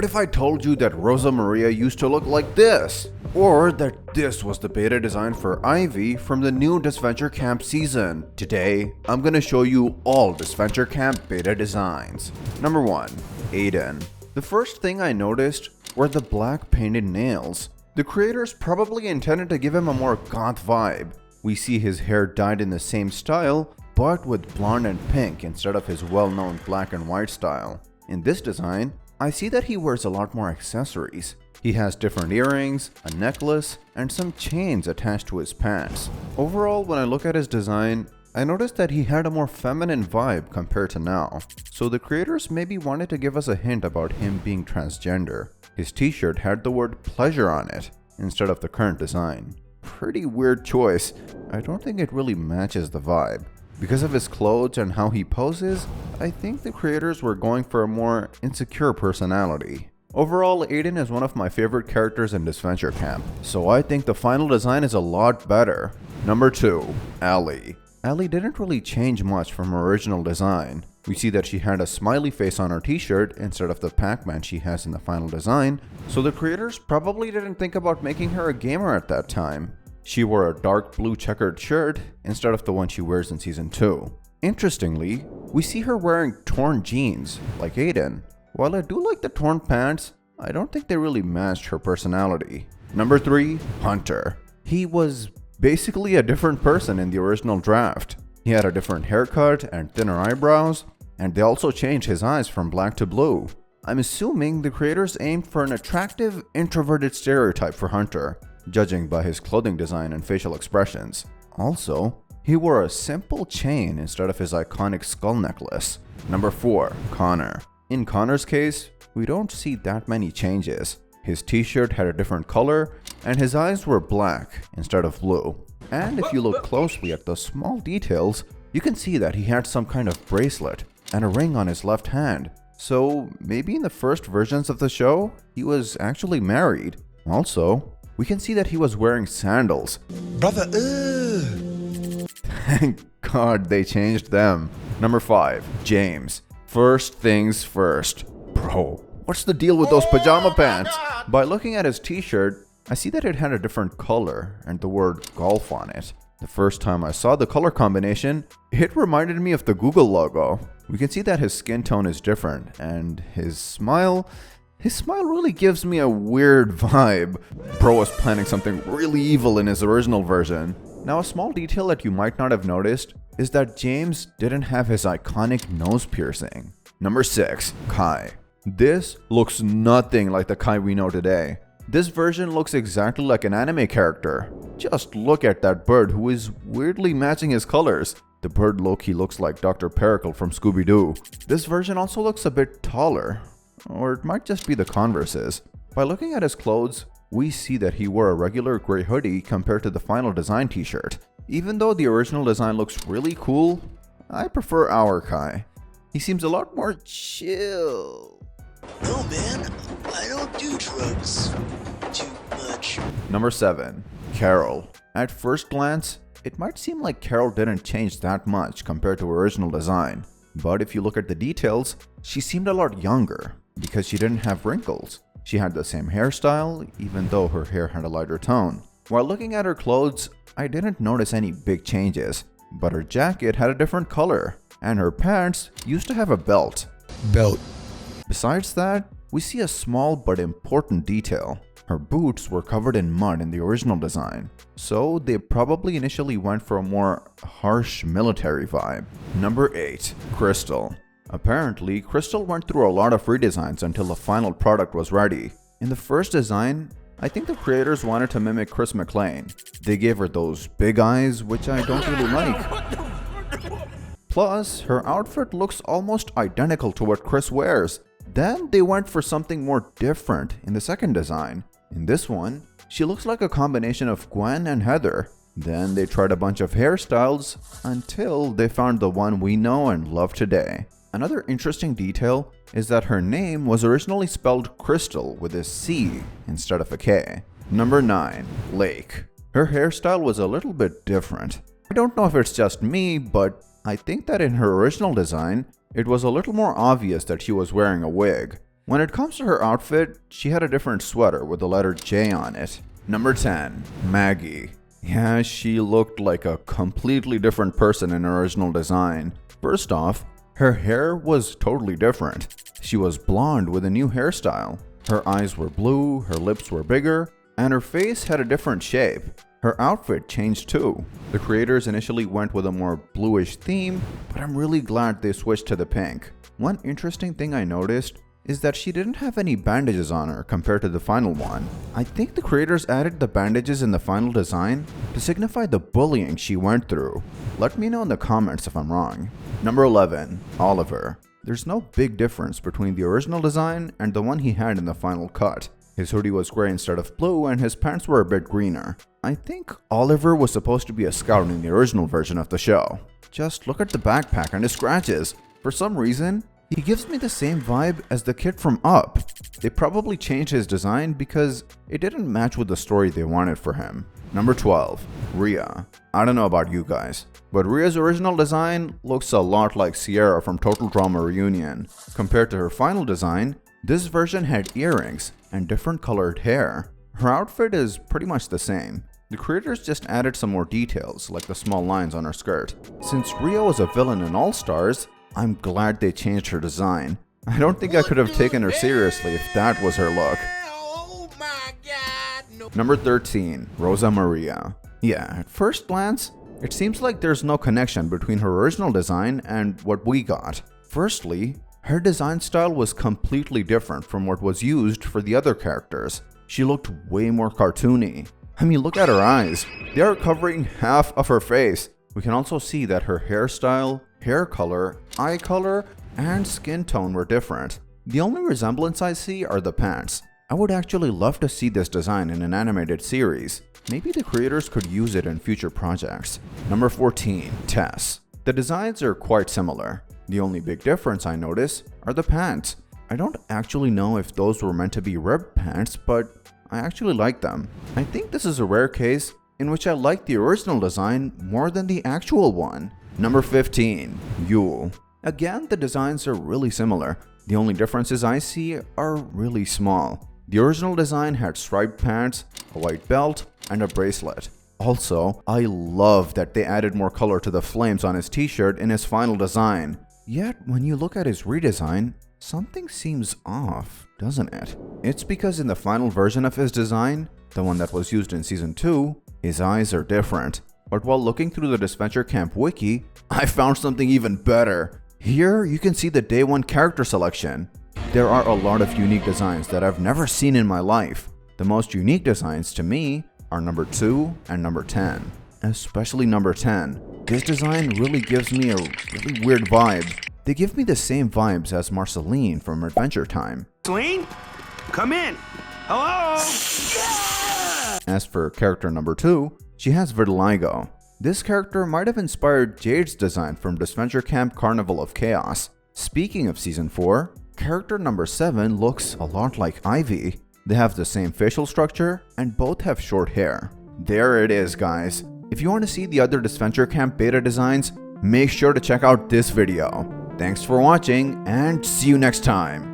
What if I told you that Rosa Maria used to look like this? Or that this was the beta design for Ivy from the new Disventure Camp season? Today, I'm gonna show you all Disventure Camp beta designs. Number 1. Aiden. The first thing I noticed were the black painted nails. The creators probably intended to give him a more goth vibe. We see his hair dyed in the same style, but with blonde and pink instead of his well-known black and white style. In this design, I see that he wears a lot more accessories. He has different earrings, a necklace, and some chains attached to his pants. Overall, when I look at his design, I noticed that he had a more feminine vibe compared to now. So the creators maybe wanted to give us a hint about him being transgender. His t-shirt had the word pleasure on it instead of the current design. Pretty weird choice. I don't think it really matches the vibe. Because of his clothes and how he poses, I think the creators were going for a more insecure personality. Overall, Aiden is one of my favorite characters in Disventure Camp, so I think the final design is a lot better. Number 2. Allie. Allie didn't really change much from her original design. We see that she had a smiley face on her t-shirt instead of the Pac-Man she has in the final design, so the creators probably didn't think about making her a gamer at that time. She wore a dark blue checkered shirt instead of the one she wears in Season 2. Interestingly, we see her wearing torn jeans, like Aiden. While I do like the torn pants, I don't think they really matched her personality. Number 3. Hunter. He was basically a different person in the original draft. He had a different haircut and thinner eyebrows, and they also changed his eyes from black to blue. I'm assuming the creators aimed for an attractive, introverted stereotype for Hunter, judging by his clothing design and facial expressions. Also, he wore a simple chain instead of his iconic skull necklace. Number 4. Connor. In Connor's case, we don't see that many changes. His t-shirt had a different color, and his eyes were black instead of blue. And if you look closely at the small details, you can see that he had some kind of bracelet and a ring on his left hand. So maybe in the first versions of the show, he was actually married. Also, we can see that he was wearing sandals. Brother, Thank God they changed them. Number 5. James. First things first. Bro, what's the deal with those pajama pants? By looking at his t-shirt, I see that it had a different color and the word golf on it. The first time I saw the color combination, it reminded me of the Google logo. We can see that his skin tone is different, and his smile really gives me a weird vibe. Bro was planning something really evil in his original version. Now, a small detail that you might not have noticed is that James didn't have his iconic nose piercing. Number 6. Kai. This looks nothing like the Kai we know today. This version looks exactly like an anime character. Just look at that bird who is weirdly matching his colors. The bird low-key looks like Dr. Pericle from Scooby-Doo. This version also looks a bit taller. Or it might just be the Converses. By looking at his clothes, we see that he wore a regular gray hoodie compared to the final design t-shirt. Even though the original design looks really cool, I prefer our Kai. He seems a lot more chill. no man, I don't do drugs too much. Number 7. Carol. At first glance, it might seem like Carol didn't change that much compared to her original design. But if you look at the details, she seemed a lot younger because she didn't have wrinkles. She had the same hairstyle, even though her hair had a lighter tone. While looking at her clothes, I didn't notice any big changes, but her jacket had a different color, and her pants used to have a belt. Besides that, we see a small but important detail. Her boots were covered in mud in the original design, so they probably initially went for a more harsh military vibe. Number 8. Crystal. Apparently, Crystal went through a lot of redesigns until the final product was ready. In the first design, I think the creators wanted to mimic Chris McLean. They gave her those big eyes, which I don't really like. Plus, her outfit looks almost identical to what Chris wears. Then they went for something more different in the second design. In this one, she looks like a combination of Gwen and Heather. Then they tried a bunch of hairstyles until they found the one we know and love today. Another interesting detail is that her name was originally spelled Crystal with a C instead of a K. Number 9. Lake. Her hairstyle was a little bit different. I don't know if it's just me, but I think that in her original design, it was a little more obvious that she was wearing a wig. When it comes to her outfit, she had a different sweater with the letter J on it. Number 10. Maggie. Yeah, she looked like a completely different person in her original design. First off, her hair was totally different. She was blonde with a new hairstyle. Her eyes were blue, her lips were bigger, and her face had a different shape. Her outfit changed too. The creators initially went with a more bluish theme, but I'm really glad they switched to the pink. One interesting thing I noticed is that she didn't have any bandages on her compared to the final one. I think the creators added the bandages in the final design to signify the bullying she went through. Let me know in the comments if I'm wrong. Number 11. Oliver. There's no big difference between the original design and the one he had in the final cut. His hoodie was gray instead of blue and his pants were a bit greener. I think Oliver was supposed to be a scout in the original version of the show. Just look at the backpack and his scratches. For some reason, he gives me the same vibe as the kid from Up. They probably changed his design because it didn't match with the story they wanted for him. Number 12. Rhea. I don't know about you guys, but Rhea's original design looks a lot like Sierra from Total Drama Reunion. Compared to her final design, this version had earrings and different colored hair. Her outfit is pretty much the same. The creators just added some more details, like the small lines on her skirt. Since Rhea was a villain in All Stars, I'm glad they changed her design. I don't think I could have taken her seriously if that was her look. Oh my God, no. Number 13. Rosa Maria. Yeah, at first glance, it seems like there's no connection between her original design and what we got. Firstly, her design style was completely different from what was used for the other characters. She looked way more cartoony. I mean, look at her eyes. They are covering half of her face. We can also see that her hairstyle, hair color, eye color, and skin tone were different. The only resemblance I see are the pants. I would actually love to see this design in an animated series. Maybe the creators could use it in future projects. Number 14. Tess. The designs are quite similar. The only big difference I notice are the pants. I don't actually know if those were meant to be ribbed pants, but I actually like them. I think this is a rare case in which I like the original design more than the actual one. Number 15. Yule. Again, the designs are really similar. The only differences I see are really small. The original design had striped pants, a white belt, and a bracelet. Also, I love that they added more color to the flames on his t-shirt in his final design. Yet, when you look at his redesign, something seems off, doesn't it? It's because in the final version of his design, the one that was used in Season 2, his eyes are different. But while looking through the Disventure Camp wiki, I found something even better. Here, you can see the Day 1 character selection. There are a lot of unique designs that I've never seen in my life. The most unique designs to me are number 2 and number 10. Especially number 10. This design really gives me a really weird vibe. They give me the same vibes as Marceline from Adventure Time. Marceline? Come in. Hello? Yeah! As for character number 2, she has vitiligo. This character might have inspired Jade's design from Disventure Camp Carnival of Chaos. Speaking of Season 4, character number 7 looks a lot like Ivy. They have the same facial structure and both have short hair. There it is, guys. If you want to see the other Disventure Camp beta designs, make sure to check out this video. Thanks for watching and see you next time.